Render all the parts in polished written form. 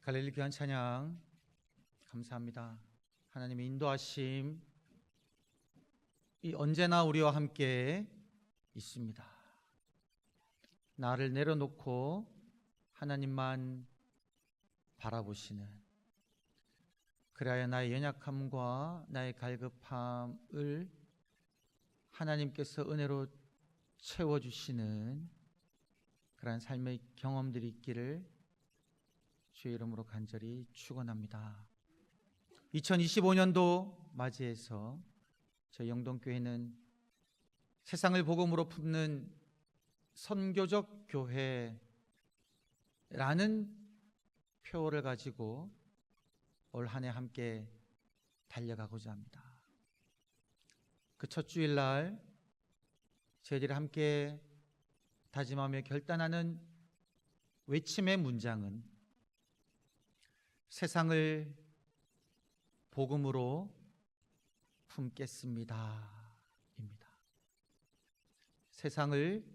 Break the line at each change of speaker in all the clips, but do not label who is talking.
갈릴리 귀한 찬양 감사합니다. 하나님의 인도하심 이 언제나 우리와 함께 있습니다. 나를 내려놓고 하나님만 바라보시는, 그래야 나의 연약함과 나의 갈급함을 하나님께서 은혜로 채워주시는 그러한 삶의 경험들이 있기를 주의 이름으로 간절히 축원합니다. 2025년도 맞이해서 저희 영동교회는 세상을 복음으로 품는 선교적 교회라는 표어를 가지고 올 한 해 함께 달려가고자 합니다. 그 첫 주일날 저희들이 함께 다짐하며 결단하는 외침의 문장은 세상을 복음으로 품겠습니다 입니다. 세상을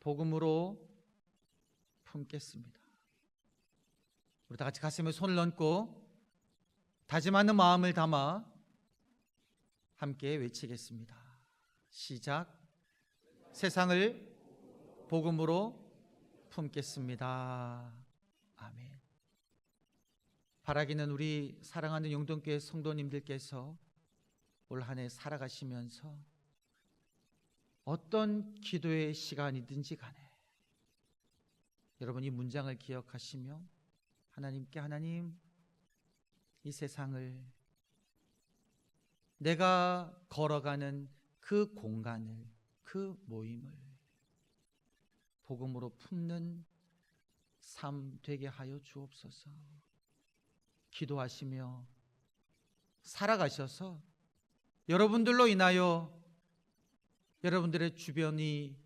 복음으로 품겠습니다. 우리 다 같이 가슴에 손을 얹고 다짐하는 마음을 담아 함께 외치겠습니다. 시작. 세상을 복음으로 품겠습니다. 아멘. 바라기는 우리 사랑하는 영동교회 성도님들께서 올 한 해 살아가시면서 어떤 기도의 시간이든지 간에 여러분 이 문장을 기억하시며 하나님께, 하나님, 이 세상을, 내가 걸어가는 그 공간을, 그 모임을 복음으로 품는 삶 되게 하여 주옵소서. 기도하시며 살아가셔서 여러분들로 인하여 여러분들의 주변이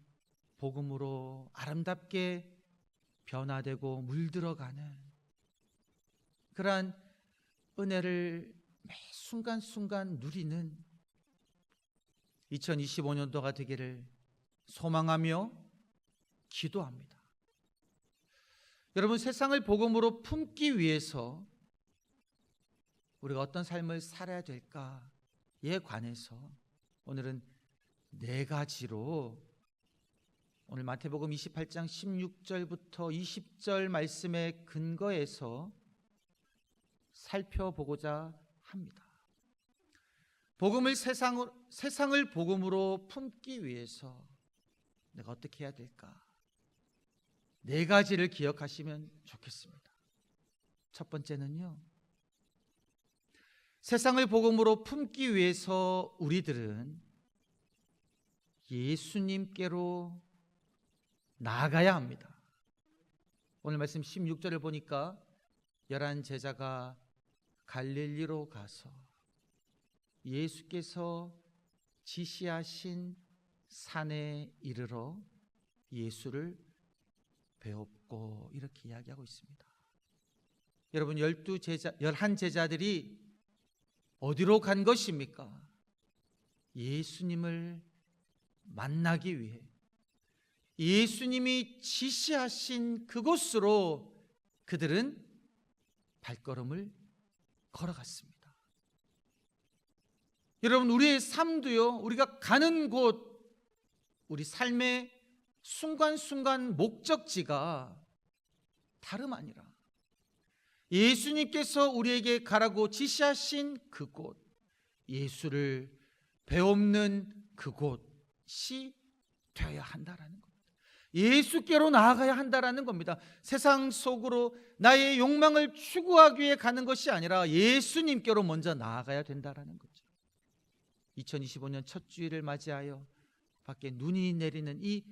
복음으로 아름답게 변화되고 물들어가는 그러한 은혜를 매 순간순간 누리는 2025년도가 되기를 소망하며 기도합니다. 여러분, 세상을 복음으로 품기 위해서 우리가 어떤 삶을 살아야 될까에 관해서 오늘은 네 가지로 오늘 마태복음 28장 16절부터 20절 말씀의 근거에서 살펴보고자 합니다. 복음을 세상을 복음으로 품기 위해서 내가 어떻게 해야 될까? 네 가지를 기억하시면 좋겠습니다. 첫 번째는요, 세상을 복음으로 품기 위해서 우리들은 예수님께로 나아가야 합니다. 오늘 말씀 16절을 보니까 11 제자가 갈릴리로 가서 예수께서 지시하신 산에 이르러 예수를 배웠고 이렇게 이야기하고 있습니다. 여러분, 11 제자들이 어디로 간 것입니까? 예수님을 만나기 위해 예수님이 지시하신 그곳으로 그들은 발걸음을 걸어갔습니다. 여러분, 우리의 삶도요, 우리가 가는 곳, 우리 삶의 순간순간 목적지가 다름 아니라 예수님께서 우리에게 가라고 지시하신 그곳, 예수를 배웁는 그곳이 되어야 한다라는 겁니다. 예수께로 나아가야 한다라는 겁니다. 세상 속으로 나의 욕망을 추구하기 위해 가는 것이 아니라 예수님께로 먼저 나아가야 된다라는 거죠. 2025년 첫 주일을 맞이하여 밖에 눈이 내리는 이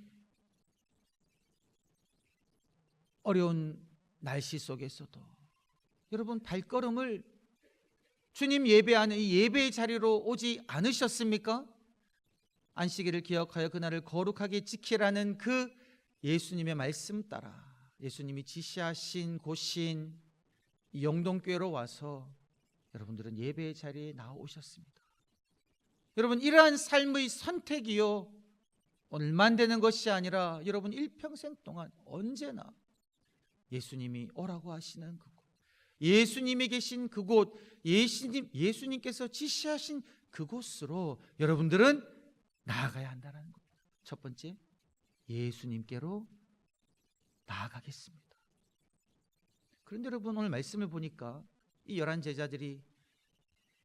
어려운 날씨 속에서도 여러분 발걸음을 주님 예배하는 이 예배의 자리로 오지 않으셨습니까? 안식일을 기억하여 그날을 거룩하게 지키라는 그 예수님의 말씀 따라 예수님이 지시하신 곳인 이 영동교회로 와서 여러분들은 예배의 자리에 나오셨습니다. 여러분, 이러한 삶의 선택이요 오늘만 되는 것이 아니라 여러분 일평생 동안 언제나 예수님이 오라고 하시는 그곳, 예수님이 계신 그곳, 예수님께서 지시하신 그곳으로 여러분들은 나아가야 한다는 겁니다. 첫 번째, 예수님께로 나아가겠습니다. 그런데 여러분, 오늘 말씀을 보니까 이 11 제자들이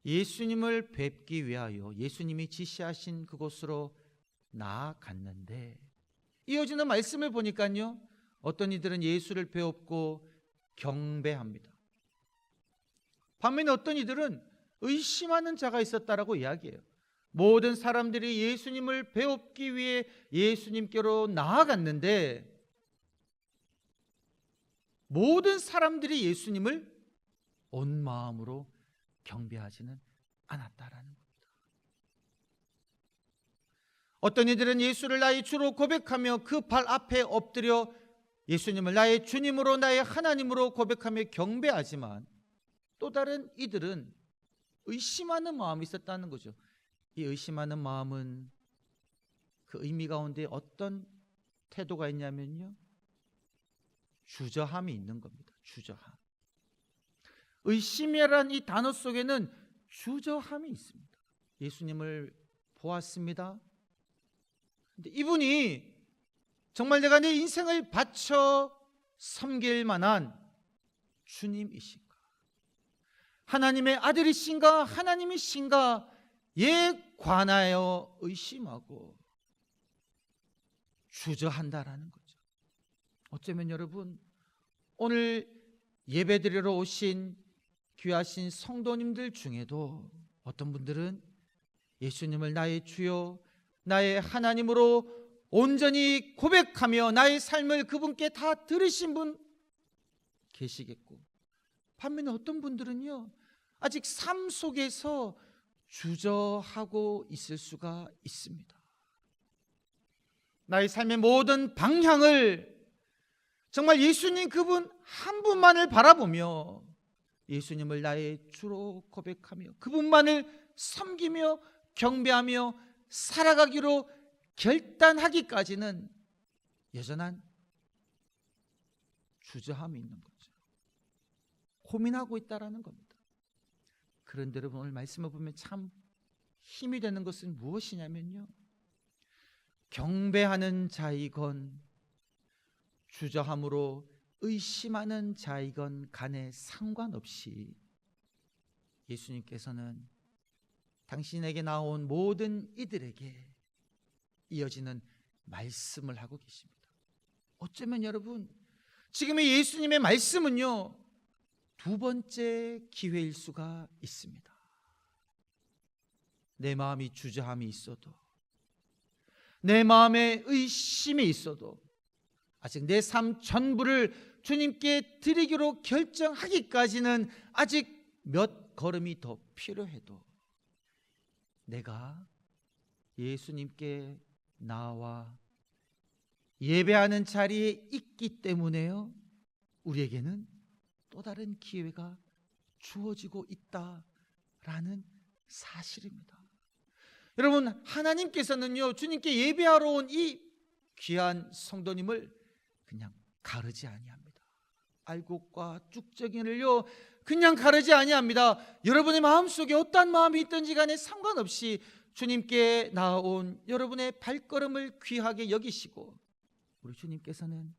예수님을 뵙기 위하여 예수님이 지시하신 그곳으로 나아갔는데, 이어지는 말씀을 보니까요, 어떤 이들은 예수를 배웠고 경배합니다. 반면에 어떤 이들은 의심하는 자가 있었다라고 이야기해요. 모든 사람들이 예수님을 배웁기 위해 예수님께로 나아갔는데, 모든 사람들이 예수님을 온 마음으로 경배하지는 않았다라는 겁니다. 어떤 이들은 예수를 나의 주로 고백하며 그 발 앞에 엎드려 예수님을 나의 주님으로, 나의 하나님으로 고백하며 경배하지만, 또 다른 이들은 의심하는 마음이 있었다는 거죠. 이 의심하는 마음은 그 의미 가운데 어떤 태도가 있냐면요, 주저함이 있는 겁니다. 주저함. 의심이란 이 단어 속에는 주저함이 있습니다. 예수님을 보았습니다. 근데 이분이 정말 내가 내 인생을 바쳐 섬길 만한 주님이신가? 하나님의 아들이신가? 하나님이신가?에 관하여 의심하고 주저한다라는 거죠. 어쩌면 여러분, 오늘 예배드리러 오신 귀하신 성도님들 중에도 어떤 분들은 예수님을 나의 주요, 나의 하나님으로 온전히 고백하며 나의 삶을 그분께 다 들으신 분 계시겠고, 반면에 어떤 분들은요, 아직 삶 속에서 주저하고 있을 수가 있습니다. 나의 삶의 모든 방향을 정말 예수님 그분 한 분만을 바라보며 예수님을 나의 주로 고백하며 그분만을 섬기며 경배하며 살아가기로 결단하기까지는 여전한 주저함이 있는 거죠. 고민하고 있다라는 겁니다. 그런데 여러분, 오늘 말씀을 보면 참 힘이 되는 것은 무엇이냐면요, 경배하는 자이건 주저함으로 의심하는 자이건 간에 상관없이 예수님께서는 당신에게 나온 모든 이들에게 이어지는 말씀을 하고 계십니다. 어쩌면 여러분, 지금의 예수님의 말씀은요, 두 번째 기회일 수가 있습니다. 내 마음이 주저함이 있어도, 내 마음에 의심이 있어도, 아직 내 삶 전부를 주님께 드리기로 결정하기까지는 아직 몇 걸음이 더 필요해도 내가 예수님께 나와 예배하는 자리에 있기 때문에요, 우리에게는 또 다른 기회가 주어지고 있다라는 사실입니다. 여러분, 하나님께서는요, 주님께 예배하러 온 이 귀한 성도님을 그냥 가르지 아니합니다. 알곡과 쭉정이를요 그냥 가르지 아니합니다. 여러분의 마음속에 어떠한 마음이 있든지 간에 상관없이 주님께 나온 여러분의 발걸음을 귀하게 여기시고, 우리 주님께서는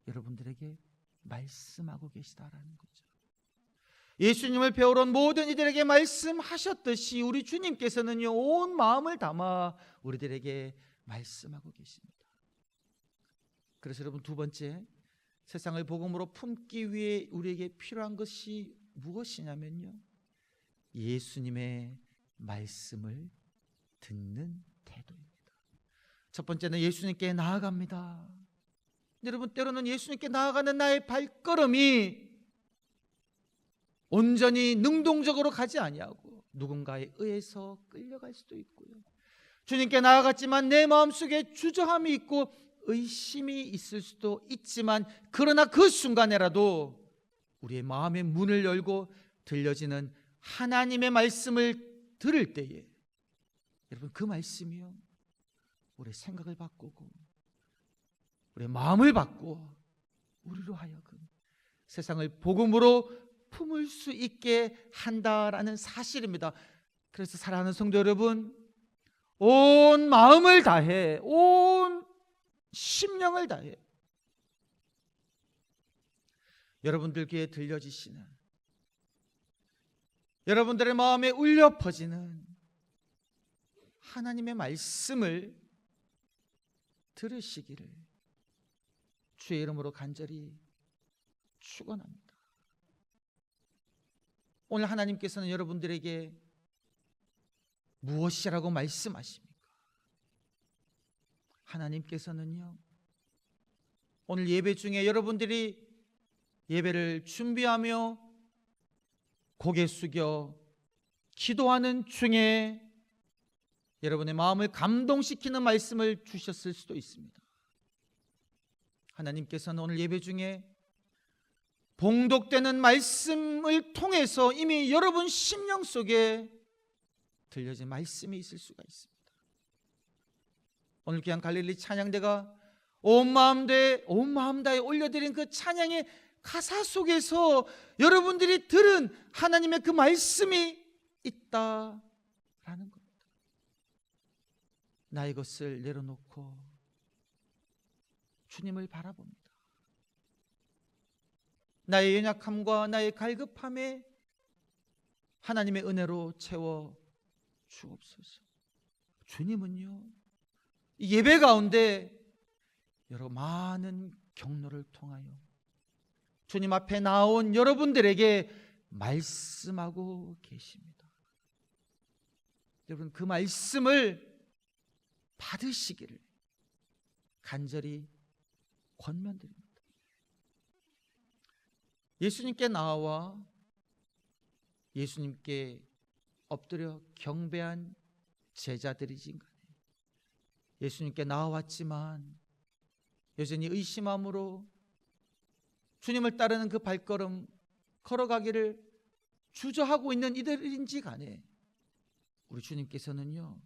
여러분들에게 말씀하고 계시다라는 거죠. 예수님을 배우러 온 모든 이들에게 말씀하셨듯이 우리 주님께서는요, 온 마음을 담아 우리들에게 말씀하고 계십니다. 그래서 여러분, 두 번째, 세상을 복음으로 품기 위해 우리에게 필요한 것이 무엇이냐면요, 예수님의 말씀을 듣는 태도입니다. 첫 번째는 예수님께 나아갑니다. 여러분, 때로는 예수님께 나아가는 나의 발걸음이 온전히 능동적으로 가지 아니하고 누군가에 의해서 끌려갈 수도 있고요, 주님께 나아갔지만 내 마음속에 주저함이 있고 의심이 있을 수도 있지만, 그러나 그 순간에라도 우리의 마음의 문을 열고 들려지는 하나님의 말씀을 들을 때에 여러분, 그 말씀이요, 우리의 생각을 바꾸고 우리의 마음을 바꾸어 우리로 하여금 세상을 복음으로 품을 수 있게 한다라는 사실입니다. 그래서 사랑하는 성도 여러분, 온 마음을 다해, 온 심령을 다해 여러분들 귀에 들려지시는, 여러분들의 마음에 울려 퍼지는 하나님의 말씀을 들으시기를 주의 이름으로 간절히 축원합니다. 오늘 하나님께서는 여러분들에게 무엇이라고 말씀하십니까? 하나님께서는요, 오늘 예배 중에 여러분들이 예배를 준비하며 고개 숙여 기도하는 중에 여러분의 마음을 감동시키는 말씀을 주셨을 수도 있습니다. 하나님께서는 오늘 예배 중에 봉독되는 말씀을 통해서 이미 여러분 심령 속에 들려진 말씀이 있을 수가 있습니다. 오늘 귀한 갈릴리 찬양대가 온 마음 다해 올려드린 그 찬양의 가사 속에서 여러분들이 들은 하나님의 그 말씀이 있다라는 겁니다. 나의 것을 내려놓고 주님을 바라봅니다. 나의 연약함과 나의 갈급함에 하나님의 은혜로 채워 주옵소서. 주님은요, 예배 가운데 여러 많은 경로를 통하여 주님 앞에 나온 여러분들에게 말씀하고 계십니다. 여러분, 그 말씀을 받으시기를 간절히 권면드립니다. 예수님께 나와 예수님께 엎드려 경배한 제자들이지 간에 예수님께 나와왔지만 여전히 의심함으로 주님을 따르는 그 발걸음 걸어가기를 주저하고 있는 이들인지 간에 우리 주님께서는요,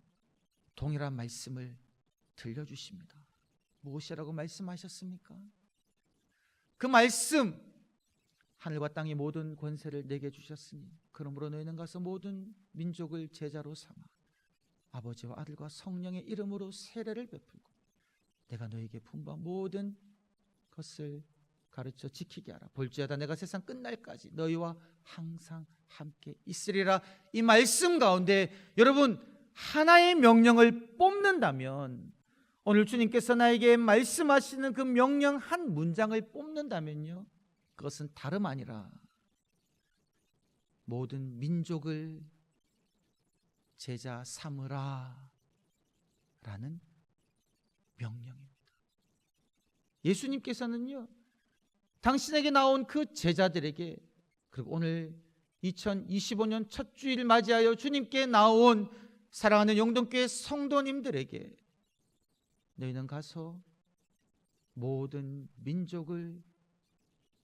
동일한 말씀을 들려주십니다. 무엇이라고 말씀하셨습니까? 그 말씀, 하늘과 땅의 모든 권세를 내게 주셨으니 그러므로 너희는 가서 모든 민족을 제자로 삼아 아버지와 아들과 성령의 이름으로 세례를 베풀고 내가 너희에게 분부한 모든 것을 가르쳐 지키게 하라. 볼지어다 내가 세상 끝날까지 너희와 항상 함께 있으리라. 이 말씀 가운데 여러분 하나의 명령을 뽑는다면, 오늘 주님께서 나에게 말씀하시는 그 명령 한 문장을 뽑는다면요, 그것은 다름 아니라 모든 민족을 제자 삼으라 라는 명령입니다. 예수님께서는요, 당신에게 나온 그 제자들에게, 그리고 오늘 2025년 첫 주일 맞이하여 주님께 나온 사랑하는 영동교회 성도님들에게 너희는 가서 모든 민족을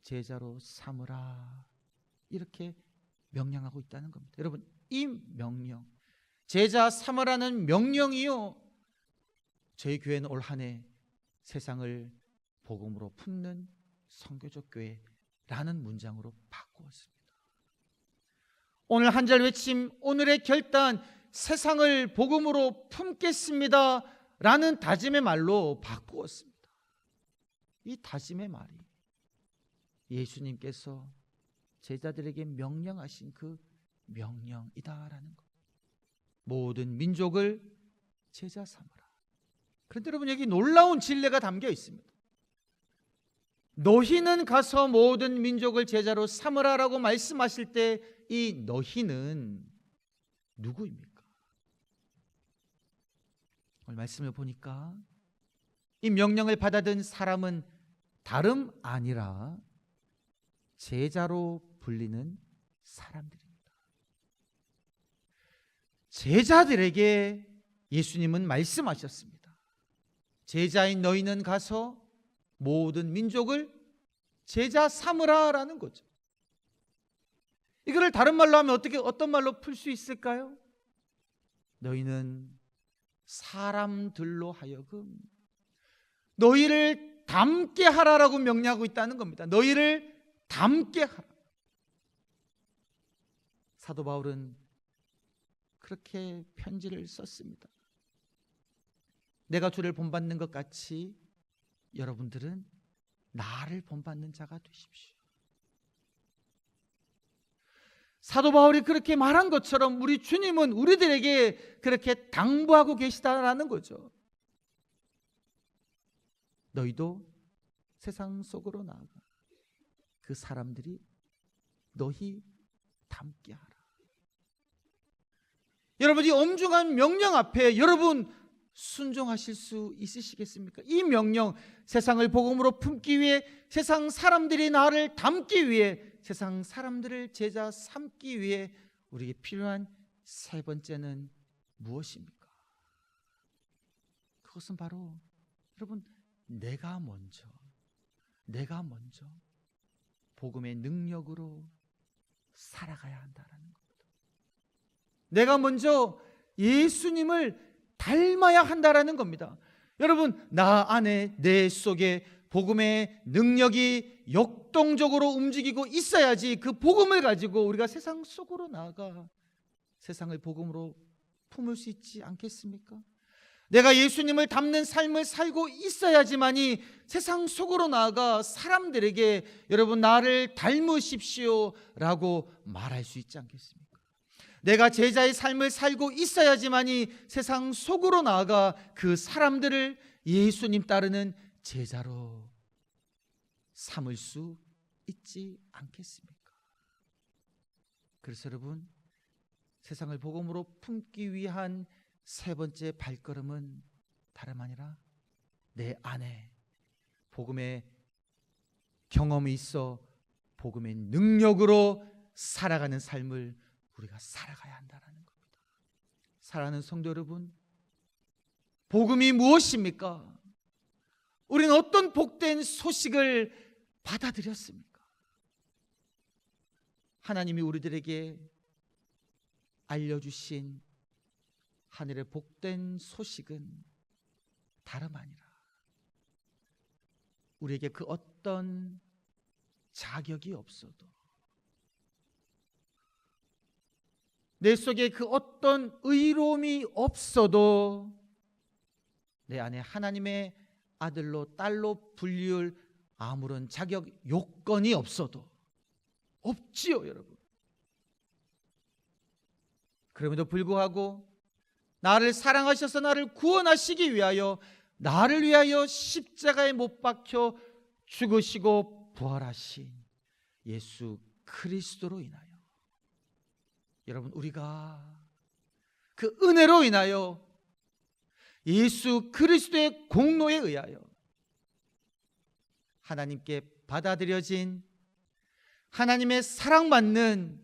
제자로 삼으라, 이렇게 명령하고 있다는 겁니다. 여러분, 이 명령, 제자 삼으라는 명령이요, 저희 교회는 올 한 해 세상을 복음으로 품는 선교적 교회라는 문장으로 바꾸었습니다. 오늘 한 절 외침, 오늘의 결단, 세상을 복음으로 품겠습니다 라는 다짐의 말로 바꾸었습니다. 이 다짐의 말이 예수님께서 제자들에게 명령하신 그 명령이다라는 것. 모든 민족을 제자 삼으라. 그런데 여러분, 여기 놀라운 진리가 담겨 있습니다. 너희는 가서 모든 민족을 제자로 삼으라라고 말씀하실 때 이 너희는 누구입니까? 오늘 말씀을 보니까 이 명령을 받아든 사람은 다름 아니라 제자로 불리는 사람들입니다. 제자들에게 예수님은 말씀하셨습니다. 제자인 너희는 가서 모든 민족을 제자 삼으라라는 거죠. 이거를 다른 말로 하면 어떤 말로 풀 수 있을까요? 너희는 사람들로 하여금 너희를 닮게 하라라고 명령하고 있다는 겁니다. 너희를 닮게 하라. 사도 바울은 그렇게 편지를 썼습니다. 내가 주를 본받는 것 같이 여러분들은 나를 본받는 자가 되십시오. 사도 바울이 그렇게 말한 것처럼 우리 주님은 우리들에게 그렇게 당부하고 계시다라는 거죠. 너희도 세상 속으로 나아가 그 사람들이 너희 닮게 하라. 여러분, 이 엄중한 명령 앞에 여러분 순종하실 수 있으시겠습니까? 이 명령, 세상을 복음으로 품기 위해, 세상 사람들이 나를 닮기 위해, 세상 사람들을 제자 삼기 위해 우리에게 필요한 세 번째는 무엇입니까? 그것은 바로 여러분, 내가 먼저 복음의 능력으로 살아가야 한다는 겁니다. 내가 먼저 예수님을 닮아야 한다라는 겁니다. 여러분, 나 안에, 내 속에 복음의 능력이 역동적으로 움직이고 있어야지 그 복음을 가지고 우리가 세상 속으로 나아가 세상을 복음으로 품을 수 있지 않겠습니까? 내가 예수님을 닮는 삶을 살고 있어야지만이 세상 속으로 나아가 사람들에게 여러분 나를 닮으십시오 라고 말할 수 있지 않겠습니까? 내가 제자의 삶을 살고 있어야지만이 세상 속으로 나아가 그 사람들을 예수님 따르는 제자로 삼을 수 있지 않겠습니까? 그래서 여러분, 세상을 복음으로 품기 위한 세 번째 발걸음은 다름 아니라 내 안에 복음의 경험이 있어 복음의 능력으로 살아가는 삶을 우리가 살아가야 한다는 겁니다. 사랑하는 성도 여러분, 복음이 무엇입니까? 우리는 어떤 복된 소식을 받아들였습니까? 하나님이 우리들에게 알려주신 하늘의 복된 소식은 다름 아니라 우리에게 그 어떤 자격이 없어도, 내 속에 그 어떤 의로움이 없어도 내 안에 하나님의 아들로 딸로 불리울 아무런 자격 요건이 없어도, 없지요 여러분. 그럼에도 불구하고 나를 사랑하셔서 나를 구원하시기 위하여, 나를 위하여 십자가에 못 박혀 죽으시고 부활하신 예수 그리스도로 인하여, 여러분 우리가 그 은혜로 인하여 예수 그리스도의 공로에 의하여 하나님께 받아들여진 하나님의 사랑받는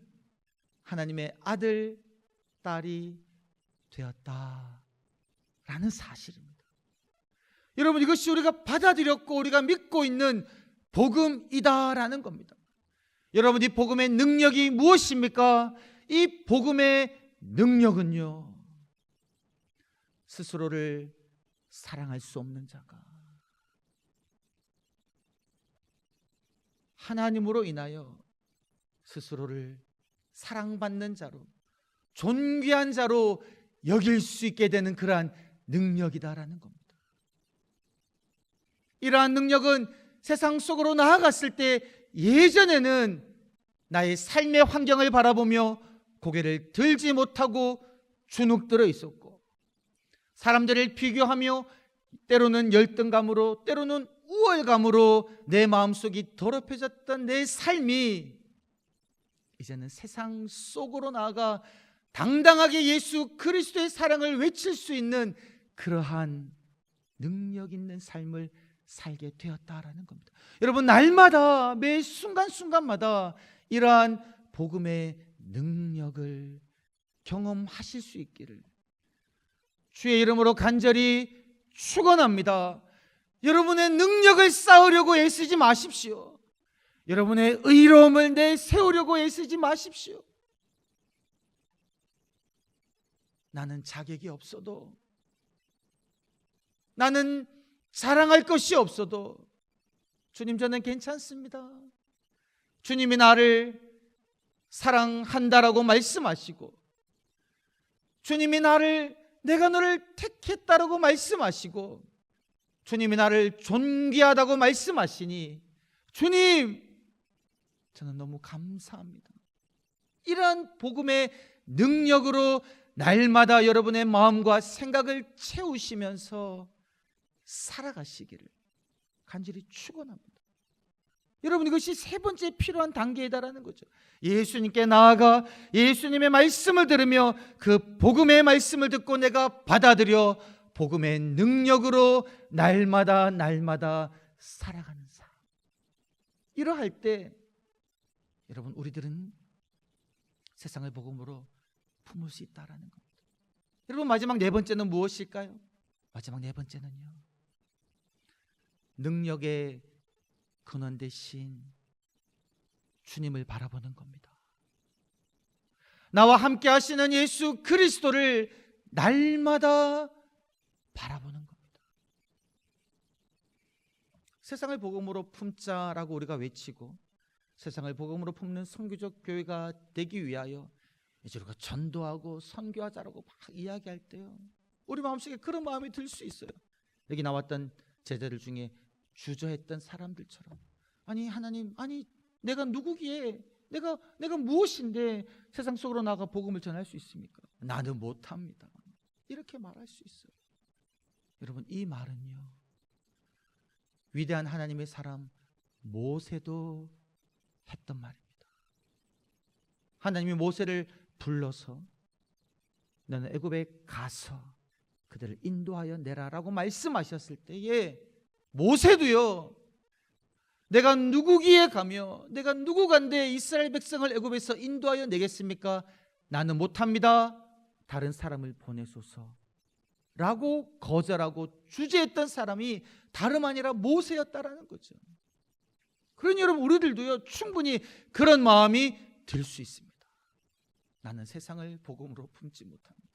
하나님의 아들, 딸이 되었다라는 사실입니다. 여러분, 이것이 우리가 받아들였고 우리가 믿고 있는 복음이다라는 겁니다. 여러분, 이 복음의 능력이 무엇입니까? 이 복음의 능력은요, 스스로를 사랑할 수 없는 자가 하나님으로 인하여 스스로를 사랑받는 자로, 존귀한 자로 여길 수 있게 되는 그러한 능력이다라는 겁니다. 이러한 능력은 세상 속으로 나아갔을 때 예전에는 나의 삶의 환경을 바라보며 고개를 들지 못하고 주눅들어 있었고, 사람들을 비교하며 때로는 열등감으로, 때로는 우월감으로 내 마음속이 더럽혀졌던 내 삶이 이제는 세상 속으로 나아가 당당하게 예수 그리스도의 사랑을 외칠 수 있는 그러한 능력 있는 삶을 살게 되었다라는 겁니다. 여러분, 날마다 매 순간순간마다 이러한 복음의 능력을 경험하실 수 있기를 주의 이름으로 간절히 축원합니다. 여러분의 능력을 쌓으려고 애쓰지 마십시오. 여러분의 의로움을 내세우려고 애쓰지 마십시오. 나는 자격이 없어도, 나는 자랑할 것이 없어도 주님, 저는 괜찮습니다. 주님이 나를 사랑한다라고 말씀하시고, 주님이 내가 너를 택했다라고 말씀하시고, 주님이 나를 존귀하다고 말씀하시니 주님, 저는 너무 감사합니다. 이러한 복음의 능력으로 날마다 여러분의 마음과 생각을 채우시면서 살아가시기를 간절히 축원합니다. 여러분, 이것이 세 번째 필요한 단계이다라는 거죠. 예수님께 나아가 예수님의 말씀을 들으며 그 복음의 말씀을 듣고 내가 받아들여 복음의 능력으로 날마다 살아가는 삶. 이러할 때 여러분, 우리들은 세상을 복음으로 품을 수 있다라는 겁니다. 여러분, 마지막 네 번째는 무엇일까요? 마지막 네 번째는요, 능력의 근원 되신 주님을 바라보는 겁니다. 나와 함께 하시는 예수 그리스도를 날마다 바라보는 겁니다. 세상을 복음으로 품자라고 우리가 외치고, 세상을 복음으로 품는 선교적 교회가 되기 위하여 이제 우리가 전도하고 선교하자라고 막 이야기할 때요, 우리 마음속에 그런 마음이 들 수 있어요. 여기 나왔던 제자들 중에 주저했던 사람들처럼, 아니 하나님, 아니 내가 누구기에, 내가 무엇인데 세상 속으로 나가 복음을 전할 수 있습니까? 나는 못합니다. 이렇게 말할 수 있어요. 여러분, 이 말은요, 위대한 하나님의 사람 모세도 했던 말입니다. 하나님이 모세를 불러서 너는 애굽에 가서 그들을 인도하여 내라라고 말씀하셨을 때에 모세도요, 내가 누구기에 가며 내가 누구간데 이스라엘 백성을 애굽에서 인도하여 내겠습니까? 나는 못합니다. 다른 사람을 보내소서 라고 거절하고 주저했던 사람이 다름 아니라 모세였다라는 거죠. 그러니 여러분, 우리들도요, 충분히 그런 마음이 들 수 있습니다. 나는 세상을 복음으로 품지 못합니다.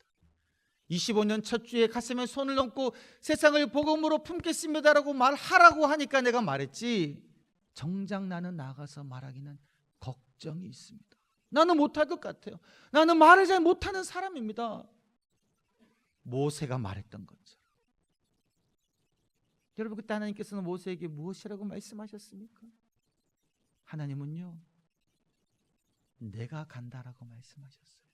25년 첫 주에 가슴에 손을 얹고 세상을 복음으로 품겠습니다라고 말하라고 하니까 내가 말했지, 정작 나는 나가서 말하기는 걱정이 있습니다. 나는 못할 것 같아요. 나는 말을 잘 못하는 사람입니다. 모세가 말했던 것처럼. 여러분, 그때 하나님께서는 모세에게 무엇이라고 말씀하셨습니까? 하나님은요, 내가 간다라고 말씀하셨어요.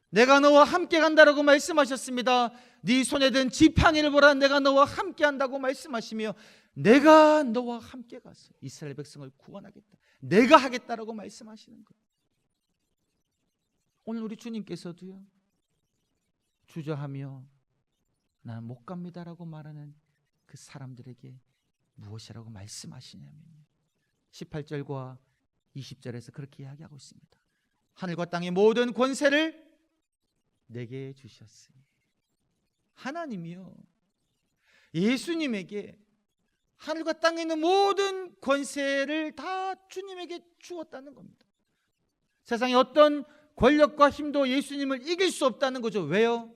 내가 너와 함께 간다라고 말씀하셨습니다. 네 손에 든 지팡이를 보라, 내가 너와 함께 한다고 말씀하시며, 내가 너와 함께 가서 이스라엘 백성을 구원하겠다, 내가 하겠다라고 말씀하시는 거예요. 오늘 우리 주님께서도요, 주저하며 나는 못 갑니다라고 말하는 그 사람들에게 무엇이라고 말씀하시냐면요, 18절과 20절에서 그렇게 이야기하고 있습니다. 하늘과 땅의 모든 권세를 내게 주셨으니, 하나님이요, 예수님에게 하늘과 땅에 있는 모든 권세를 다 주님에게 주었다는 겁니다. 세상의 어떤 권력과 힘도 예수님을 이길 수 없다는 거죠. 왜요?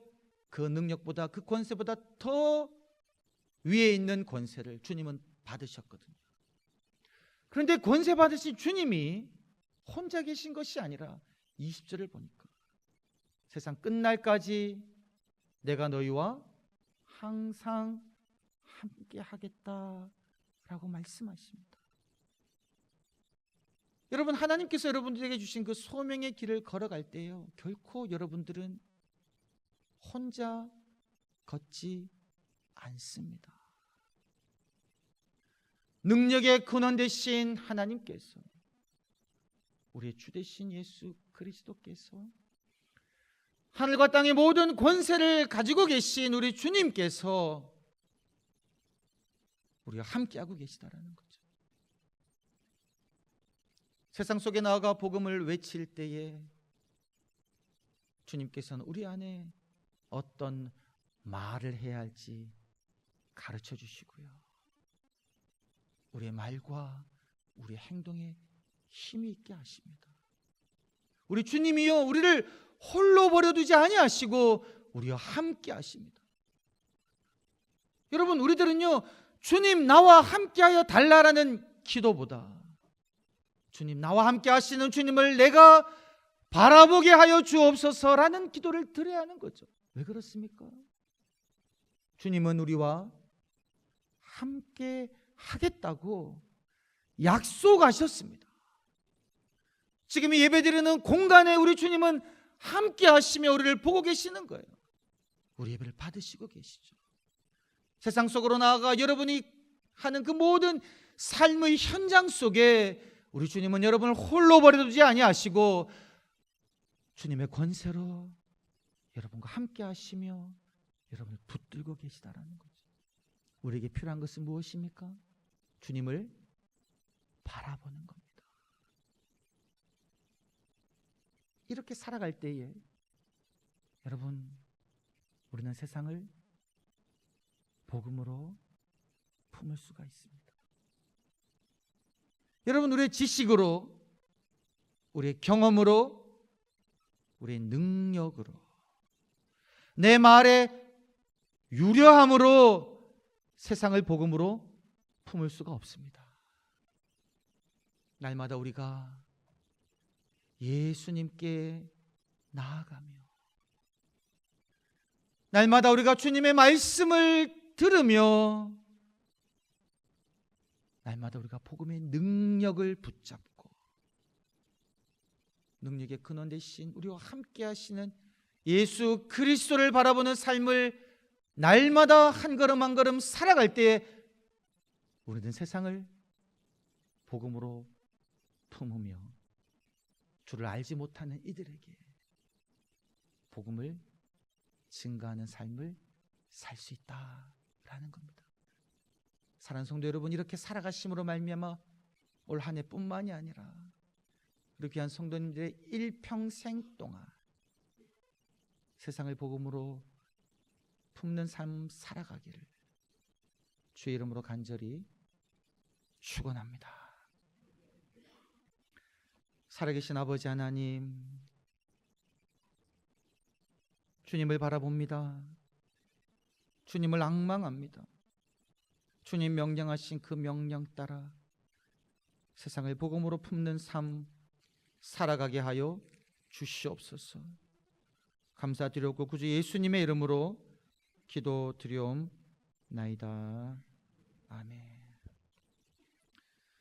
그 능력보다, 그 권세보다 더 위에 있는 권세를 주님은 받으셨거든요. 그런데 권세 받으신 주님이 혼자 계신 것이 아니라 20절을 보니까 세상 끝날까지 내가 너희와 항상 함께 하겠다라고 말씀하십니다. 여러분, 하나님께서 여러분들에게 주신 그 소명의 길을 걸어갈 때요, 결코 여러분들은 혼자 걷지 않습니다. 능력의 근원 되신 하나님께서, 우리의 주 되신 예수 그리스도께서, 하늘과 땅의 모든 권세를 가지고 계신 우리 주님께서 우리가 함께하고 계시다라는 거죠. 세상 속에 나아가 복음을 외칠 때에 주님께서는 우리 안에 어떤 말을 해야 할지 가르쳐 주시고요, 우리의 말과 우리의 행동에 힘이 있게 하십니다. 우리 주님이요, 우리를 홀로 버려두지 아니하시고 우리와 함께 하십니다. 여러분, 우리들은요, 주님 나와 함께하여 달라라는 기도보다 주님, 나와 함께 하시는 주님을 내가 바라보게 하여 주옵소서라는 기도를 드려야 하는 거죠. 왜 그렇습니까? 주님은 우리와 함께 하겠다고 약속하셨습니다. 지금 이 예배드리는 공간에 우리 주님은 함께 하시며 우리를 보고 계시는 거예요. 우리 예배를 받으시고 계시죠. 세상 속으로 나아가 여러분이 하는 그 모든 삶의 현장 속에 우리 주님은 여러분을 홀로 버려두지 아니하시고 주님의 권세로 여러분과 함께 하시며 여러분을 붙들고 계시다라는 거죠. 우리에게 필요한 것은 무엇입니까? 주님을 바라보는 겁니다. 이렇게 살아갈 때에 여러분, 우리는 세상을 복음으로 품을 수가 있습니다. 여러분, 우리의 지식으로, 우리의 경험으로, 우리의 능력으로, 내 말의 유려함으로 세상을 복음으로 품을 수가 없습니다. 날마다 우리가 예수님께 나아가며 날마다 우리가 주님의 말씀을 들으며 날마다 우리가 복음의 능력을 붙잡고 능력의 근원 되신 우리와 함께 하시는 예수 그리스도를 바라보는 삶을 날마다 한 걸음 한 걸음 살아갈 때에 우리는 세상을 복음으로 품으며 주를 알지 못하는 이들에게 복음을 증가하는 삶을 살 수 있다라는 겁니다. 사랑하는 성도 여러분, 이렇게 살아가심으로 말미암아 올 한 해뿐만이 아니라 우리 귀한 성도님들의 일평생 동안 세상을 복음으로 품는 삶 살아가기를 주의 이름으로 간절히 축원합니다. 살아계신 아버지 하나님, 주님을 바라봅니다. 주님을 앙망합니다. 주님 명령하신 그 명령 따라 세상을 복음으로 품는 삶 살아가게 하여 주시옵소서. 감사드렸고 구주 예수님의 이름으로 기도드리옵나이다. 아멘.